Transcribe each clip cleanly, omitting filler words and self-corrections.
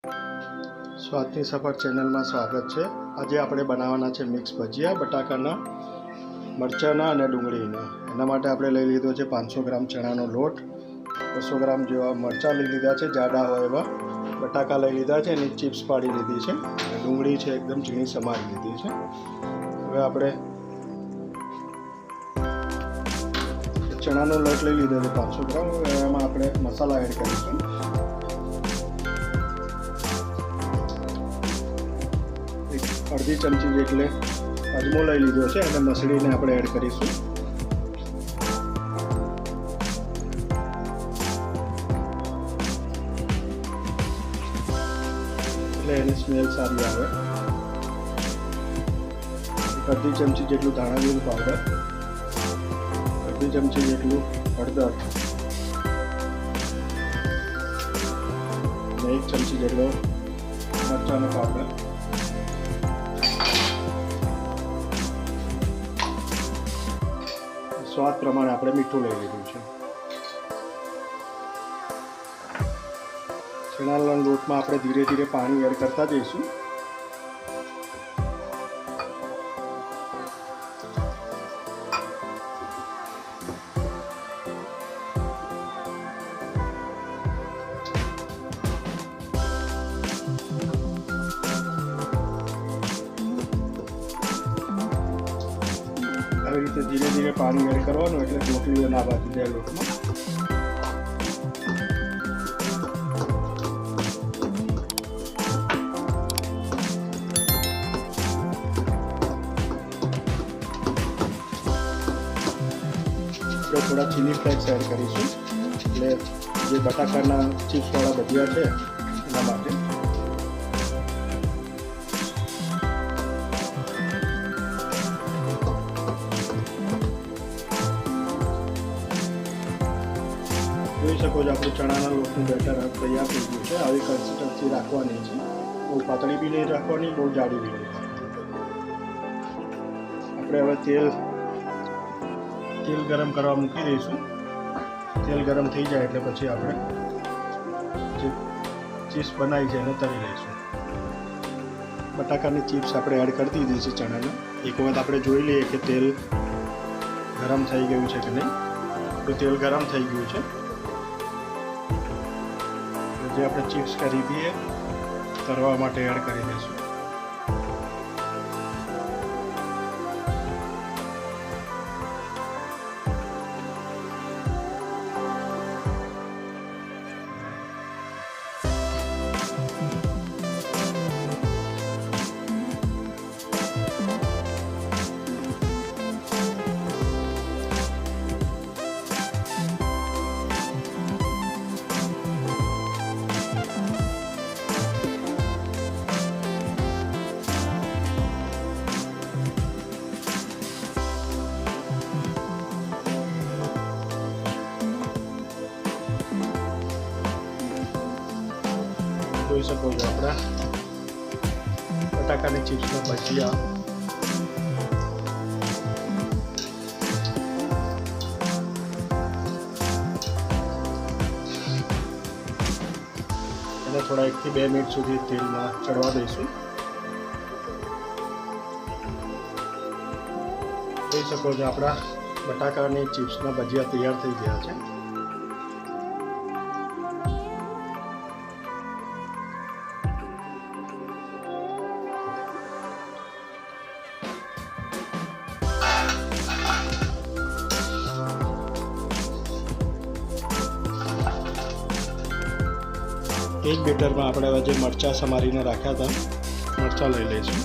स्वादनी सफर channel में स्वागत है। आज आप बनावाना है मिक्स भजिया बटाकाना मरचाना और डूंगळीना। एना माटे आपणे लई लीधो है 500 ग्राम चणानो लोट, 200 ग्राम जेवा मरचा लई लीधा है, जाडा होय एवा बटाका लई लीधा है, एनी चिप्स पाड़ी लीधी है, डूंगળી है एकदम झीणी समारी लीधी है। हवे आपणे चणानो लोट लई लीधो है 500 ग्राम। एमां आपणे मसाला एड करीशुं। अर्धी चमची जेटले अजमो लई लीधो है अने मसळीने आपणे एड करीशुं। એટલે એની સ્મેલ સારી આવે। अर्धी चमची જેટલું ધાણા જીરું પાવડર, अर्धी चमची જેટલું હળદર અને 1 ચમચી જેટલો મરચાંનો પાવડર। स्वाद प्रमाण आपणे मीठું લઈ લીધું છે। ચણાના લોટમાં આપણે ધીરે ધીરે પાણી એડ કરતા જઈશું। આવી રીતે ધીરે ધીરે પાણી એડ કરવાનું એટલે રોટલીઓ ના બાજી જાય લોટમાં। આપણે થોડા ચીલી ફ્લેક્સ એડ કરીશું એટલે જે બટાકાના ચિપ્સવાળા ભજીયા છે એના માટે। જોઈ શકો છો આપણું ચણાના લોટનું બેટર તૈયાર થઈ ગયું છે। આવી કન્સિસ્ટન્સી રાખવાની છે, બહુ પાતળી બી નહીં રાખવાની, બહુ જાડી બી નહીં। આપણે હવે તેલ ગરમ કરવા મૂકી દઈશું। તેલ ગરમ થઈ જાય એટલે પછી આપણે જે ચિપ્સ બનાવી છે એને તળી લઈશું। બટાકાની ચિપ્સ આપણે એડ કરી દીધી છે ચણાને। એક વખત આપણે જોઈ લઈએ કે તેલ ગરમ થઈ ગયું છે કે નહીં। તો તેલ ગરમ થઈ ગયું છે। જે આપણે ચિપ્સ કરી દઈએ તળવા માટે એડ કરી દઈશું। જોઈ શકો છો આપણા બટાકાની ચિપ્સના ભજીયા એને થોડા 1 થી 2 મિનિટ સુધી તેલમાં ચડવા દઈશું। જોઈ શકો છો આપણા બટાકાની ચિપ્સના ભજીયા તૈયાર થઈ ગયા છે। एक बेटर में આપણે જે મરચા સમારીને રાખ્યા હતા મરચા લઈ લઈશું।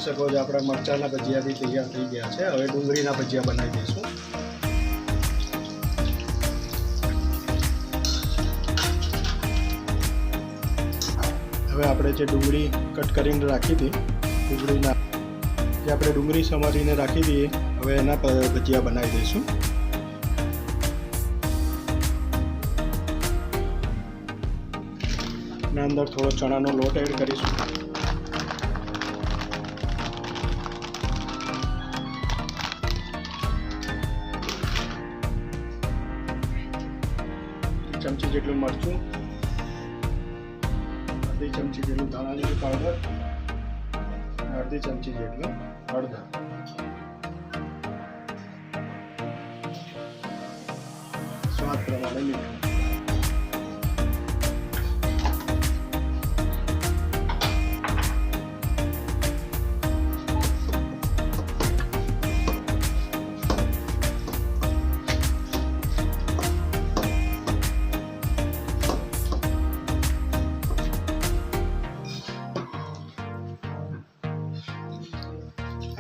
શકો છો આપણા મરચાંના ભજીયા બી તૈયાર થઈ ગયા છે. હવે ડુંગળીના ભજીયા બનાવી દઈશું. હવે આપણે જે ડુંગળી કટ કરીને રાખી હતી, ડુંગળીના જે આપણે ડુંગળી સમારીને રાખી દઈએ, હવે એના ભજીયા બનાવી દઈશું. એના અંદર થોડો ચણાનો લોટ એડ કરીશું. ચમચી જેટલું મરચું, અડધી ચમચી જેટલું ધાણા જીરું પાવડર, અડધી ચમચી જેટલું હળદર. સ્વાદ પ્રમાણે મીઠું.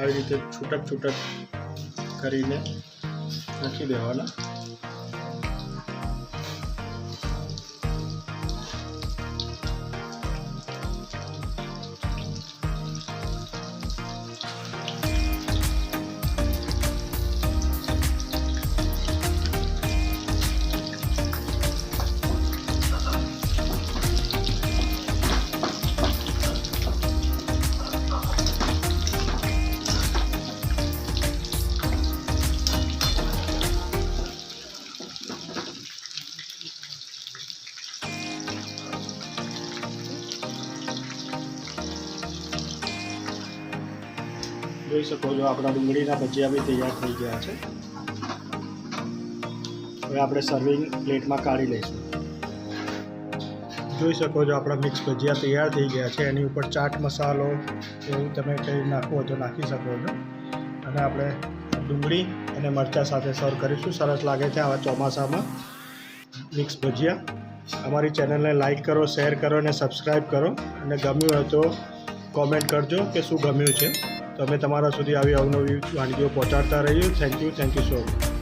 આવી રીતે છૂટક છૂટક કરીને નાખી દેવાના. જોઈ શકો છો આપણા ડુંગળીના ભજીયા બી તૈયાર થઈ ગયા છે. હવે આપણે સર્વિંગ પ્લેટમાં કાઢી લઈશું. જોઈ શકો છો આપણા મિક્સ ભજીયા તૈયાર થઈ ગયા છે. એની ઉપર ચાટ મસાલો એવું તમે કંઈ નાખવું હોય તો નાખી શકો છો. અને આપણે ડુંગળી અને મરચાં સાથે સર્વ કરીશું. સરસ લાગે છે આવા ચોમાસામાં મિક્સ ભજીયા. અમારી ચેનલને લાઈક કરો, શેર કરો અને સબસ્ક્રાઈબ કરો. અને ગમ્યું હોય તો કોમેન્ટ કરજો કે શું ગમ્યું છે. તો અમે તમારા સુધી આવી અવનવી વાનગીઓ પહોંચાડતા રહીએ. Thank you so much.